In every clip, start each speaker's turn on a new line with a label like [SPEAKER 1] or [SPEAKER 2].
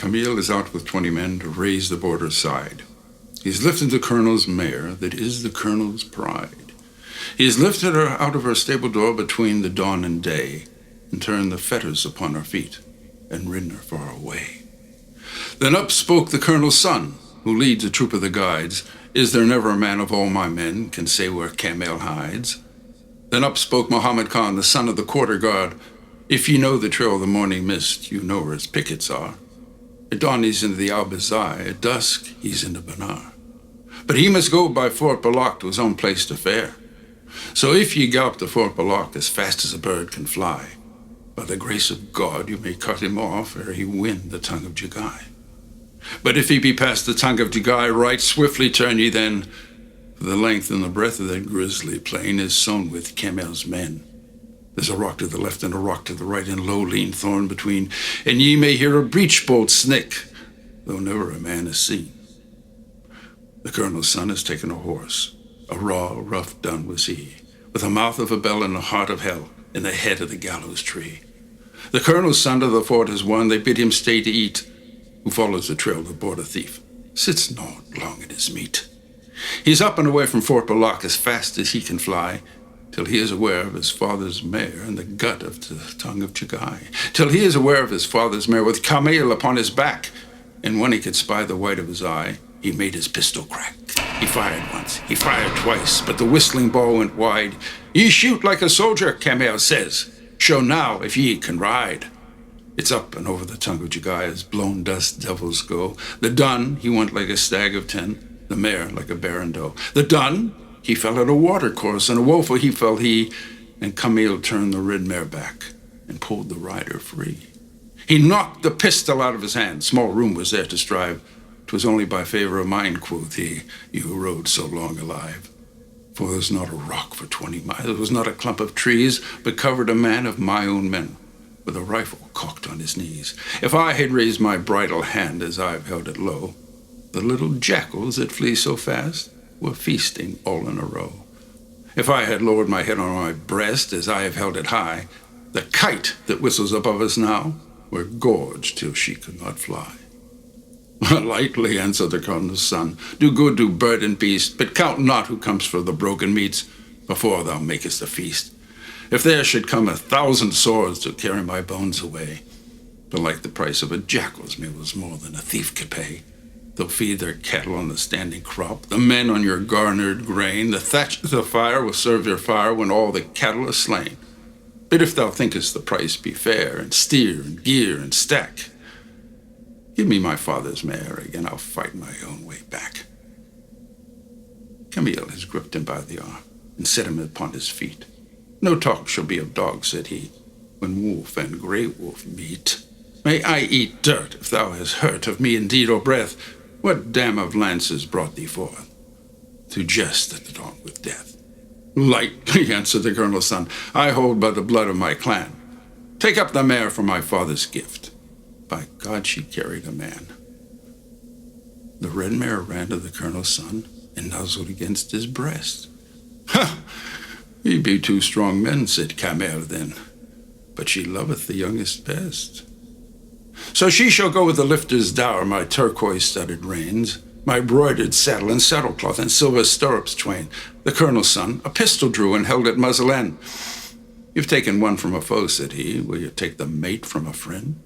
[SPEAKER 1] Camille is out with 20 men to raise the border side. He's lifted the colonel's mare that is the colonel's pride. He's lifted her out of her stable door between the dawn and day, and turned the fetters upon her feet, and ridden her far away. Then up spoke the colonel's son, who leads a troop of the guides. Is there never a man of all my men can say where Camille hides? Then up spoke Mohammed Khan, the son of the quarter guard. If ye know the trail of the morning mist, you know where his pickets are. At dawn he's into the Al-Bazai, at dusk he's into Banar. But he must go by Fort Balak to his own place to fare. So if ye gallop to Fort Balak as fast as a bird can fly, by the grace of God you may cut him off ere he win the tongue of Jagai. But if he be past the tongue of Jagai, right swiftly turn ye then, for the length and the breadth of that grisly plain is sown with Camille's men. There's a rock to the left and a rock to the right, and low lean thorn between, and ye may hear a breech bolt snick, though never a man is seen. The colonel's son has taken a horse, a raw, rough dun was he, with the mouth of a bell and the heart of hell, in the head of the gallows tree. The colonel's son to the fort has won, they bid him stay to eat. Who follows the trail of the border thief sits not long at his meat. He's up and away from Fort Balak as fast as he can fly, till he is aware of his father's mare and the gut of the tongue of Jagai, till he is aware of his father's mare with Camille upon his back, and when he could spy the white of his eye, he made his pistol crack. He fired once, he fired twice, but the whistling ball went wide. Ye shoot like a soldier, Camille says. Show now if ye can ride. It's up and over the tongue of Jagai as blown dust devils go. The dun, he went like a stag of 10, the mare like a barren doe. The dun, he fell at a watercourse, and a woeful he fell he, and Camille turned the red mare back and pulled the rider free. He knocked the pistol out of his hand. Small room was there to strive. 'Twas only by favor of mine, quoth he, you who rode so long alive. For there's not a rock for 20 miles, there was not a clump of trees, but covered a man of my own men, with a rifle cocked on his knees. If I had raised my bridle hand as I've held it low, the little jackals that flee so fast were feasting all in a row. If I had lowered my head on my breast as I have held it high, the kite that whistles above us now were gorged till she could not fly. Lightly, answered the colonel's son, do good to bird and beast, but count not who comes for the broken meats before thou makest a feast. If there should come 1,000 swords to carry my bones away, belike the price of a jackal's meal was more than a thief could pay. They'll feed their cattle on the standing crop, the men on your garnered grain, the thatch of the fire will serve your fire when all the cattle are slain. But if thou thinkest the price be fair, and steer and gear and stack, give me my father's mare, again I'll fight my own way back. Camille has gripped him by the arm and set him upon his feet. No talk shall be of dogs, said he, when wolf and grey wolf meet. May I eat dirt if thou hast hurt of me in deed or breath. What dam of lances brought thee forth to jest at the dawn with death? Lightly, answered the colonel's son, I hold by the blood of my clan. Take up the mare for my father's gift. By God, she carried a man. The red mare ran to the colonel's son and nuzzled against his breast. Ha! Ye be 2 strong men, said Camille then, but she loveth the youngest best. So she shall go with the lifter's dower, my turquoise-studded reins, my broidered saddle and saddlecloth and silver stirrups twain. The colonel's son a pistol drew and held at muzzle end. You've taken one from a foe, said he, will you take the mate from a friend?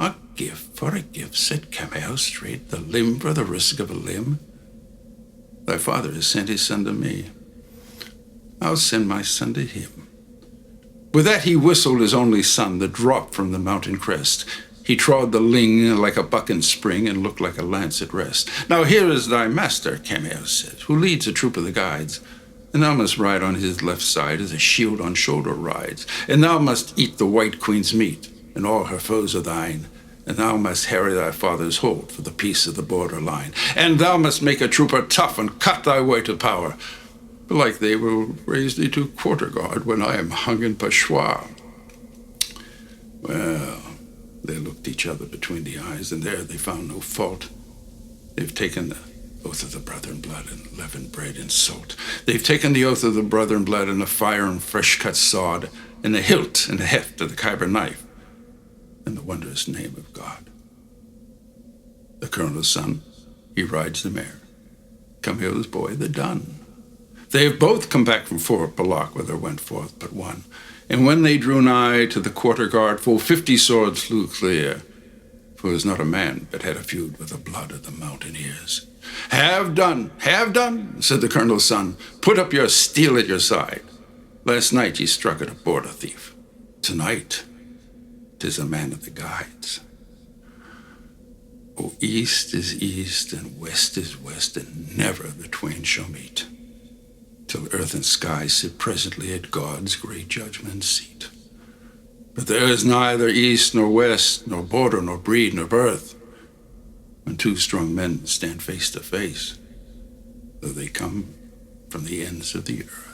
[SPEAKER 1] A gift for a gift, said Camille straight, the limb for the risk of a limb. Thy father has sent his son to me. I'll send my son to him. With that he whistled his only son, that dropped from the mountain crest. He trod the ling like a buck in spring, and looked like a lance at rest. Now here is thy master, Camille said, who leads a troop of the guides, and thou must ride on his left side as a shield on shoulder rides, and thou must eat the white queen's meat, and all her foes are thine, and thou must harry thy father's hold for the peace of the border line, and thou must make a trooper tough and cut thy way to power. Belike they will raise thee to quarter guard when I am hung in Peshawar. Well, they looked each other between the eyes, and there they found no fault. They've taken the oath of the brother in blood and leavened bread and salt. They've taken the oath of the brother in blood and the fire and fresh-cut sod, and the hilt and the heft of the Khyber knife, and the wondrous name of God. The colonel's son, he rides the mare. Come here, this boy, the dun. They have both come back from Fort Bullock, where there went forth but one. And when they drew nigh to the quarter guard, full 50 swords flew clear. For it was not a man but had a feud with the blood of the mountaineers. Have done, said the colonel's son. Put up your steel at your side. Last night ye struck at a border thief. Tonight, 'tis a man of the guides. Oh, east is east, and west is west, and never the twain shall meet, till earth and sky sit presently at God's great judgment seat. But there is neither east nor west, nor border, nor breed, nor birth, when two strong men stand face to face, though they come from the ends of the earth.